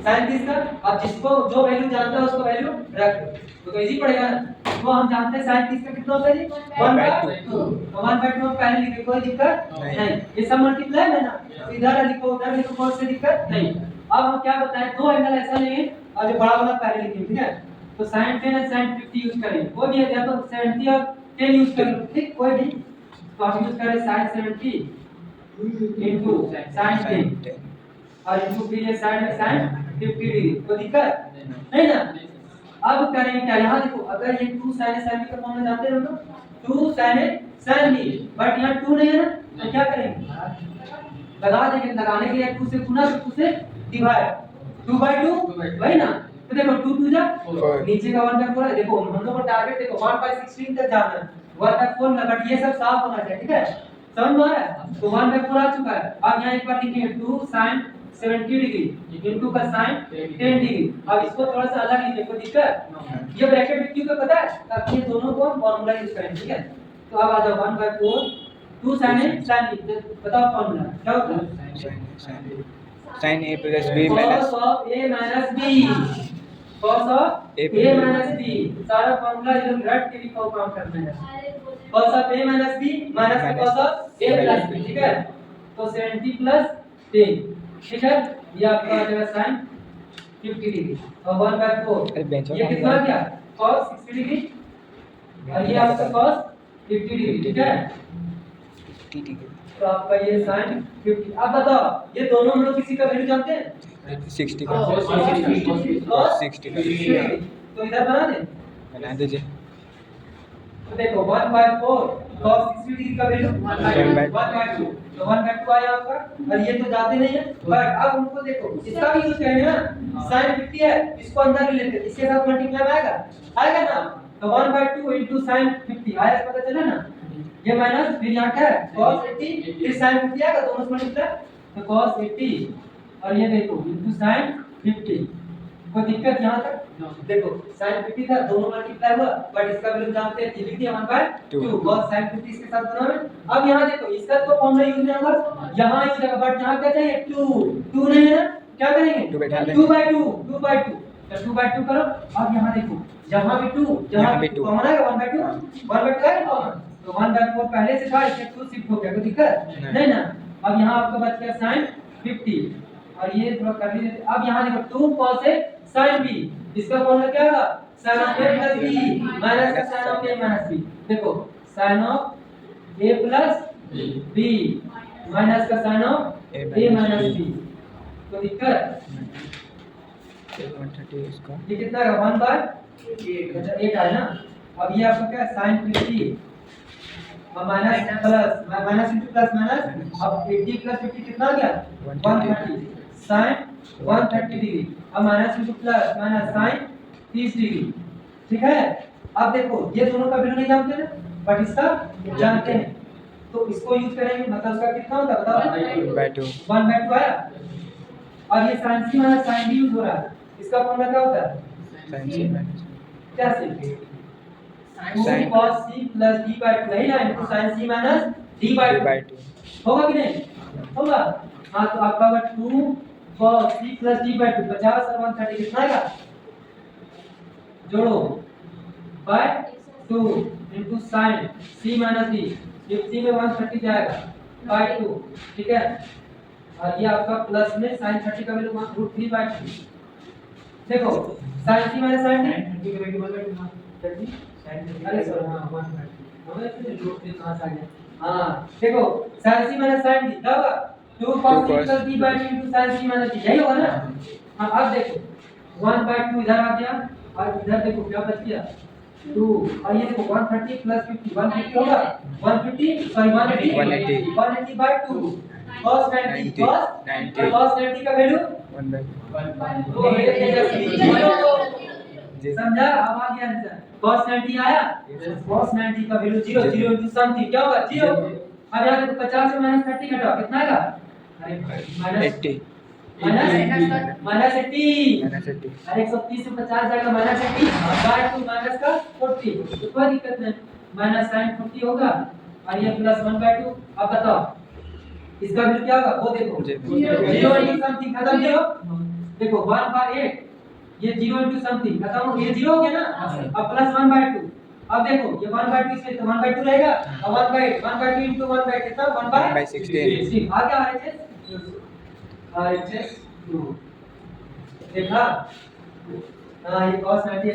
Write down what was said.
Sign 30 का। अब जिसको जो वैल्यू जानता है उसको वैल्यू रख दो, तो इजी पड़ेगा ना। तो हम जानते हैं साइन 30 का कितना होता है जी 1/2। तो 1/2 हम पहले लिखे, कोई दिक्कत नहीं। ये सब मल्टीप्लाई है ना, तो इधर लिखो उधर लिखो, कोई से दिक्कत नहीं। अब हम क्या बताएं, दो एंगल ऐसा लेंगे और जो बड़ा वाला पहले लिखेंगे, ठीक है। तो sin 10 और sin 50 यूज करेंगे, कोई भी है या तो 70 और 10 यूज कर लो, ठीक, कोई भी। तो हम यूज करें sin 70 into sin 10 और इनको फिर ये साइड में sin 50 डिग्री, कोई दिक्कत नहीं ना। अब करेंगे क्या, यहाँ देखो, अगर ये 2 sin A sin B का फॉर्मूला जानते हो तो 2 sin A sin B, but यहाँ 2 नहीं है ना, तो क्या करेंगे, लगा देंगे। लगाने के लिए 2 से गुना, 2 से डिवाइड, 2/2 वही ना। तो देखो 2 2 जा नीचे का 1/4 है। देखो हम लोग को टारगेट देखो 1/16 तक जाना है, 1/4 में, बट ये सब साफ होना चाहिए, ठीक है, समझ में आ रहा है। तो 1/4 आ चुका है। अब यहाँ एक बार लिखेंगे 2 sin 70 डिग्री इनटू का sin 10 डिग्री। अब इसको थोड़ा सा अलग लिखिए, कोई दिक्कत। ये ब्रैकेट में क्यों का पता है, ताकि ये दोनों को हम फार्मूला यूज करें, ठीक है। तो अब आ जाओ 1/4 2 sin A sin B, बताओ फार्मूला क्या होता है, sin A plus B minus cos of A minus B, cos of A minus B, सारा फार्मूला इधर रट के लिखो, काम करना है। cos of A minus B minus cos of A plus B, ठीक है। तो 70 plus 10, ठीक है। ये आपका आ जाएगा sin 50 डिग्री और 1/4 ये कितना आ गया cos 60 डिग्री और ये आपका cos 50 डिग्री, ठीक है। तो आपका ये sin 50। अब बताओ ये दोनों हम लोग किसी का वैल्यू जानते हैं, 60 का cos 60 का तो इधर बना दीजिए। तो देखो 1/4 cos 60 डिग्री का वैल्यू 1/2, तो 1/2 आया आपका। और ये तो जाते नहीं है, बट अब हमको देखो इसका भी यूज करेंगे ना, sin 50 है, इसको अंदर ले लेते हैं, इसके साथ मल्टीप्लाई आएगा ना। तो 1/2 into sin 50 आया, पता चला ना। ये माइनस फिर यहाँ क्या है cos 80 फिर sin 50 आएगा, दोनों से मल्टीप्लाई, तो cos 80 और ये देखो into sin 50। कोई दिक्कत यहाँ तक, देखो sin 50 था, दोनों मल्टीप्लाई हुआ, बट इसका वैल्यू जानते हैं, लिख दिया 1/2 cos sin 50 इसके साथ गुना में। अब यहाँ देखो इसका तो फॉर्मूला यूज नहीं होगा, यहाँ यूज होगा, बट यहाँ क्या चाहिए 2 नहीं है ना, क्या करेंगे 2/2 तो 2/2 करो। अब यहाँ देखो यहाँ भी 2, यहाँ भी 2 कॉमन आएगा, 1/2 आएगा कॉमन, तो 1/4 पहले से था, इससे 2 शिफ्ट हो गया, कोई दिक्कत नहीं ना। अब यहाँ आपका बच गया sin 50 और ये थोड़ा कर लीजिए। अब यहाँ देखो 2 cos A sin B, इसका फॉर्मूला क्या होगा sin of A plus B minus का sin of A minus B। देखो sin of A plus B minus का sin of A minus B, तो दिक्कत 130 इसका ये कितना है 1/8 है ना। अब ये आपका क्या है sin 50 और minus plus minus into plus minus, अब 80 प्लस 50 कितना आ गया 130 sin 130 डिग्री। अब minus into plus minus sin 30 degree, ठीक है। अब देखो ये दोनों का वैल्यू नहीं जानते ना, बट इसका जानते हैं, तो इसको यूज करेंगे, मतलब उसका कितना होता है बताओ 1/2 आया। और ये sin C minus sin D use हो रहा है, इसका फॉर्मूला क्या होता है sin C minus क्या से sin cos C plus D/2 है ना, इनको sin C minus D/2 होगा कि नहीं होगा। हाँ तो आपका 2 cos C plus D/2 50 और 130 कितना आएगा, जोड़ो by 2 into sin C minus D, 50 में 130 जाएगा by 2, ठीक है। और ये आपका प्लस में sin 30 का वैल्यू √3/2। देखो sin C minus sin D अरे सर हाँ 1/2 हमें इसमें √3 कहाँ से आ गया। हाँ देखो sin C minus sin D क्या होगा 2 cos C plus D/2 into sin C minus D, यही होगा ना। हाँ अब देखो 1/2 इधर आ गया और इधर देखो क्या बच गया 2, और ये देखो 130 plus 50 150 होगा 150 सॉरी 180/2 cos 90 cos 90 का वैल्यू 1/2 समझा। अब आ गया आंसर cos 90 आया, cos 90 का वैल्यू 0 0 into समथिंग क्या होगा 0। अब यहाँ देखो 50 से माइनस 30 घटाओ कितना आएगा -80 माइनस 80 अरे 130 से 50 जाएगा -80/2 माइनस का 40, तो कोई दिक्कत नहीं, माइनस sin 40 होगा और ये प्लस 1/2। अब बताओ इसका वैल्यू क्या होगा, वो देखो 0 into समथिंग खत्म 0 देखो 1/8 ये 0 into समथिंग खत्म हो, ये 0 हो गया ना, अब प्लस 1/2। अब देखो ये 1/2 इसमें तो 1/2 रहेगा, और 1/2 into 1/2 कितना 1/16 आ गया RHS 2 देखा। हाँ ये cos 90